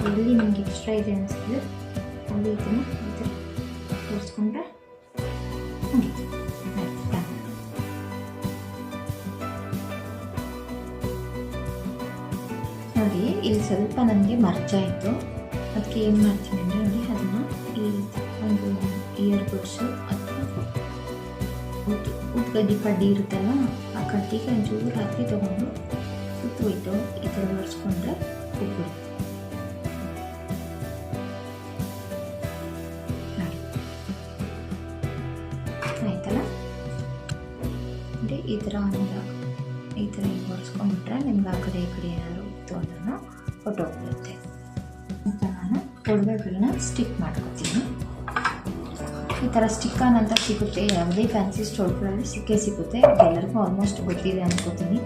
ಎಲ್ಲಿ ನಿಮ್ಗೆ ಎಕ್ಸ್ಟ್ರಾ ಇದೆ ಅನಿಸ್ತದೆ ಅಲ್ಲಿ ಇದನ್ನು ಈ ಥರ ತೋರಿಸ್ಕೊಂಡ್ರೆ ಮುಗೀತು. ನೋಡಿ ಇಲ್ಲಿ ಸ್ವಲ್ಪ ನನಗೆ ಮರ್ಚಾಯಿತು, ಅದಕ್ಕೆ ಏನು ಮಾಡ್ತೀನಿ ಅಂದರೆ ನೋಡಿ ಅದನ್ನು ಈ ಒಂದು ಇಯರ್ ಬಡ್ಸು ಅಥವಾ ಉದ್ಗಡ್ಡಿ ಕಡ್ಡಿ ಇರುತ್ತಲ್ಲ ಆ ಕಡ್ಡಿಗೆ ಒಂಚೂರು ಹಾಕಿ ತೊಗೊಂಡು ಸುತ್ತೋಯ್ತು ಈ ಥರ ಒರೆಸ್ಕೊಂಡ್ರೆ ಹೋಗ್ಬಿಡುತ್ತೆ. ಆಯ್ತಲ್ಲ ನೋಡಿ ಈ ಥರ ಈ ಥರ ಈಗ ಒರೆಸ್ಕೊಂಡ್ಬಿಟ್ರೆ ನಿಮ್ಗೆ ಆ ಕಡೆ ಈ ಕಡೆ ಏನಾದರೂ ಇತ್ತು ಅನ್ನೋ ಹೊಟ್ಟೋಗ್ಬಿಡುತ್ತೆ ಅಂತ ನಾನು ಒಡವೆಗಳನ್ನ ಸ್ಟಿಕ್ ಮಾಡ್ಕೊತೀನಿ. ಈ ಥರ ಸ್ಟಿಕ್ಕನ್ ಅಂತ ಸಿಗುತ್ತೆ, ಯಾವುದೇ ಫ್ಯಾನ್ಸಿ ಸ್ಟೋರ್ಗಳಲ್ಲಿ ಸಿಕ್ಕೇ ಸಿಗುತ್ತೆ, ಎಲ್ಲರಿಗೂ ಆಲ್ಮೋಸ್ಟ್ ಗೊತ್ತಿದೆ ಅನ್ಕೋತೀನಿ.